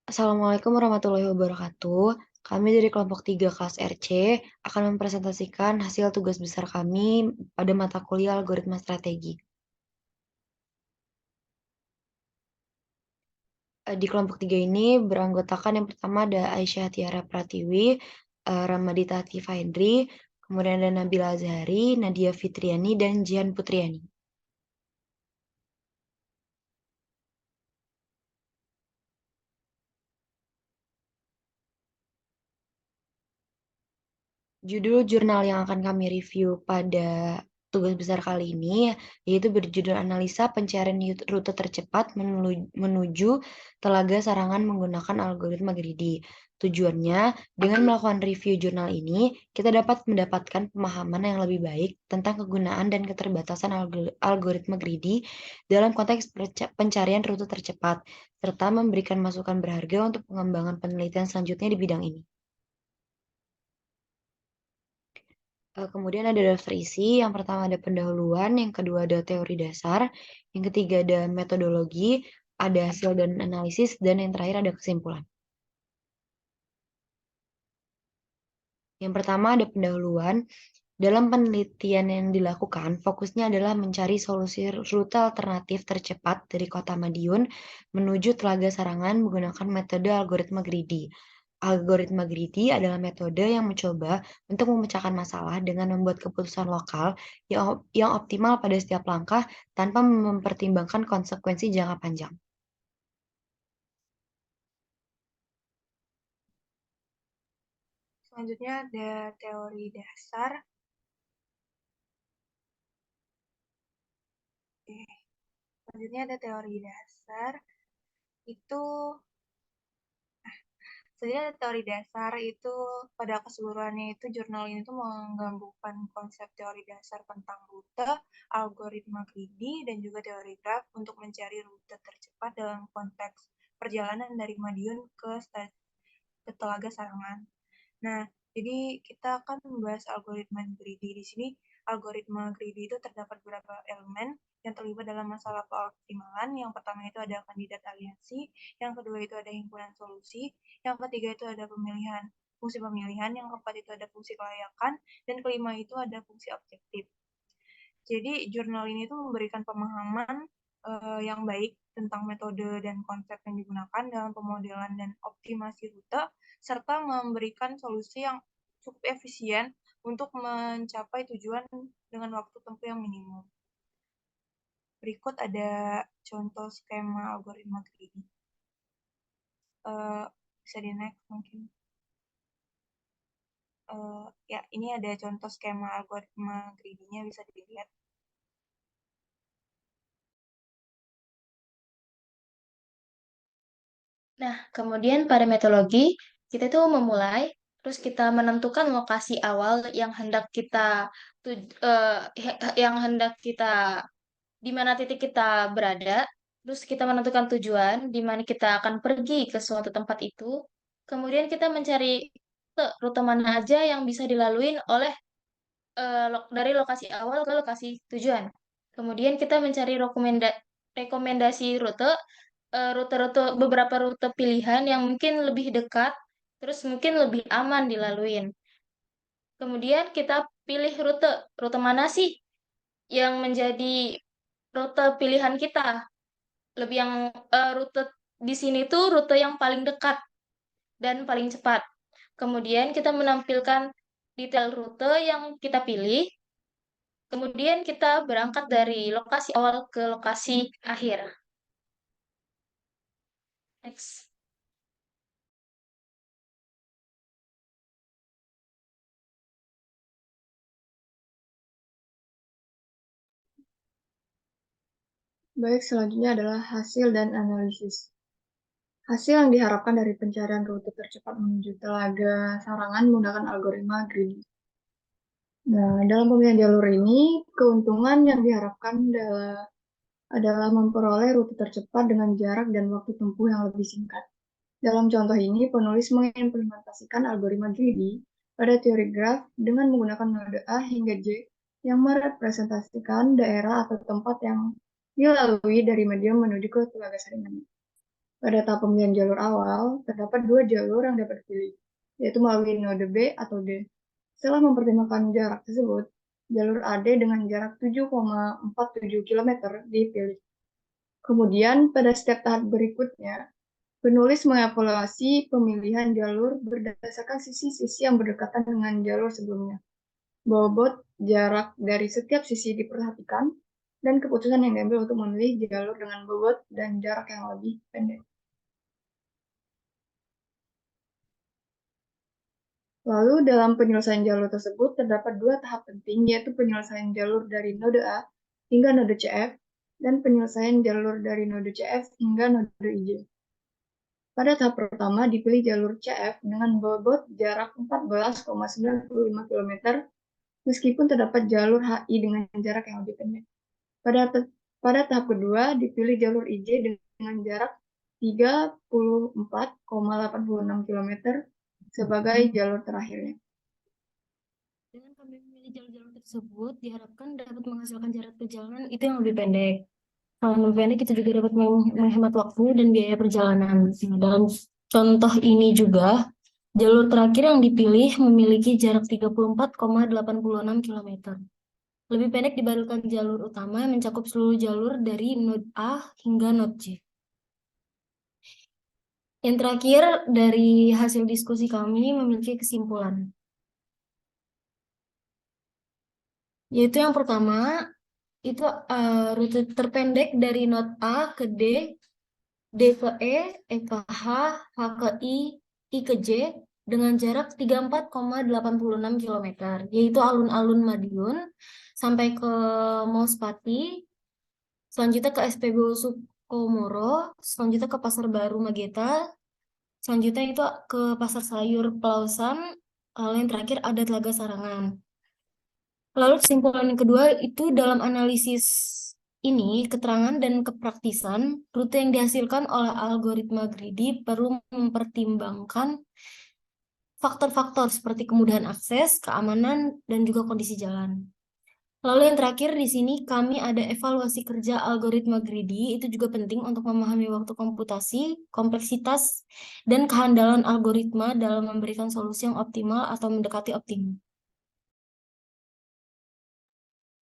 Assalamualaikum warahmatullahi wabarakatuh. Kami dari kelompok 3 kelas RC akan mempresentasikan hasil tugas besar kami pada mata kuliah algoritma strategi. Di kelompok 3 ini beranggotakan yang pertama ada Aisyah Tiara Pratiwi, Ramadita Atifa Hendri, kemudian ada Nabila Azhari, Nadia Fitriani, dan Jihan Putriani. Judul jurnal yang akan kami review pada tugas besar kali ini yaitu berjudul Analisa Pencarian Rute Tercepat menuju Telaga Sarangan menggunakan algoritma greedy. Tujuannya, dengan melakukan review jurnal ini, kita dapat mendapatkan pemahaman yang lebih baik tentang kegunaan dan keterbatasan algoritma greedy dalam konteks pencarian rute tercepat, serta memberikan masukan berharga untuk pengembangan penelitian selanjutnya di bidang ini. Kemudian ada daftar isi, yang pertama ada pendahuluan, yang kedua ada teori dasar, yang ketiga ada metodologi, ada hasil dan analisis, dan yang terakhir ada kesimpulan. Yang pertama ada pendahuluan. Dalam penelitian yang dilakukan, fokusnya adalah mencari solusi rute alternatif tercepat dari Kota Madiun menuju Telaga Sarangan menggunakan metode algoritma greedy. Algoritma greedy adalah metode yang mencoba untuk memecahkan masalah dengan membuat keputusan lokal yang optimal pada setiap langkah tanpa mempertimbangkan konsekuensi jangka panjang. Selanjutnya ada teori dasar. Selanjutnya ada teori dasar. Teori dasar itu pada keseluruhannya itu jurnal ini tuh menggabungkan konsep teori dasar tentang rute, algoritma greedy, dan juga teori graf untuk mencari rute tercepat dalam konteks perjalanan dari Madiun ke Telaga Sarangan. Nah, jadi kita akan membahas algoritma greedy di sini. Algoritma greedy itu terdapat beberapa elemen yang terlibat dalam masalah keoptimalan. Yang pertama itu ada kandidat aliansi, yang kedua itu ada himpunan solusi, yang ketiga itu ada fungsi pemilihan, yang keempat itu ada fungsi kelayakan, dan kelima itu ada fungsi objektif. Jadi jurnal ini tuh memberikan pemahaman yang baik tentang metode dan konsep yang digunakan dalam pemodelan dan optimasi rute, serta memberikan solusi yang cukup efisien untuk mencapai tujuan dengan waktu tempuh yang minimum. Berikut ada contoh skema algoritma greedy. Bisa di next mungkin. Ya, ini ada contoh skema algoritma greedy-nya, bisa dilihat. Nah, kemudian pada metodologi, kita itu memulai, terus kita menentukan lokasi awal yang hendak kita yang hendak kita di mana titik kita berada, terus kita menentukan tujuan di mana kita akan pergi ke suatu tempat itu. Kemudian kita mencari rute mana aja yang bisa dilalui oleh dari lokasi awal ke lokasi tujuan. Kemudian kita mencari rekomendasi rute, beberapa rute pilihan yang mungkin lebih dekat, terus mungkin lebih aman dilaluin. Kemudian kita pilih rute mana sih yang menjadi rute pilihan kita. Lebih yang rute di sini tuh rute yang paling dekat dan paling cepat. Kemudian kita menampilkan detail rute yang kita pilih. Kemudian kita berangkat dari lokasi awal ke lokasi akhir. Next. Baik, selanjutnya adalah hasil dan analisis. Hasil yang diharapkan dari pencarian rute tercepat menuju Telaga Sarangan menggunakan algoritma greedy. Nah, dalam pemilihan jalur ini, keuntungan yang diharapkan adalah memperoleh rute tercepat dengan jarak dan waktu tempuh yang lebih singkat. Dalam contoh ini, penulis mengimplementasikan algoritma greedy pada teori graf dengan menggunakan node A hingga J yang merepresentasikan daerah atau tempat yang dilalui dari medium menuju ke Telaga Saringan. Pada tahap pemilihan jalur awal, terdapat dua jalur yang dapat dipilih, yaitu melalui node B atau D. Setelah mempertimbangkan jarak tersebut, jalur AD dengan jarak 7,47 km dipilih. Kemudian, pada setiap tahap berikutnya, penulis mengevaluasi pemilihan jalur berdasarkan sisi-sisi yang berdekatan dengan jalur sebelumnya. Bobot jarak dari setiap sisi diperhatikan, dan keputusan yang diambil untuk memilih jalur dengan bobot dan jarak yang lebih pendek. Lalu dalam penyelesaian jalur tersebut terdapat dua tahap penting, yaitu penyelesaian jalur dari node A hingga node CF, dan penyelesaian jalur dari node CF hingga node IJ. Pada tahap pertama dipilih jalur CF dengan bobot jarak 14,95 km, meskipun terdapat jalur HI dengan jarak yang lebih pendek. Pada tahap kedua dipilih jalur IJ dengan jarak 34,86 km sebagai jalur terakhirnya. Dengan kami memilih jalur-jalur tersebut, diharapkan dapat menghasilkan jarak perjalanan itu yang lebih pendek. Kalau lebih pendek, itu juga dapat menghemat waktu dan biaya perjalanan. Dalam contoh ini juga, jalur terakhir yang dipilih memiliki jarak 34,86 km. Lebih pendek dibandingkan jalur utama yang mencakup seluruh jalur dari node A hingga node J. Yang terakhir, dari hasil diskusi kami memiliki kesimpulan. Yaitu yang pertama, itu rute terpendek dari node A ke D, D ke E ke H, H ke I ke J, dengan jarak 34,86 km, yaitu alun-alun Madiun sampai ke Mauspati, selanjutnya ke SPBU Sukomoro, selanjutnya ke Pasar Baru Mageta, selanjutnya itu ke Pasar Sayur Pelausan, lalu yang terakhir ada Telaga Sarangan. Lalu kesimpulan yang kedua itu dalam analisis ini, keterangan dan kepraktisan, rute yang dihasilkan oleh algoritma greedy perlu mempertimbangkan faktor-faktor seperti kemudahan akses, keamanan, dan juga kondisi jalan. Lalu yang terakhir di sini kami ada evaluasi kerja algoritma greedy, itu juga penting untuk memahami waktu komputasi, kompleksitas, dan kehandalan algoritma dalam memberikan solusi yang optimal atau mendekati optimum.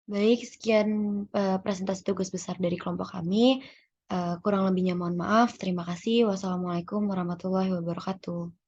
Baik, sekian presentasi tugas besar dari kelompok kami. Kurang lebihnya mohon maaf. Terima kasih. Wassalamualaikum warahmatullahi wabarakatuh.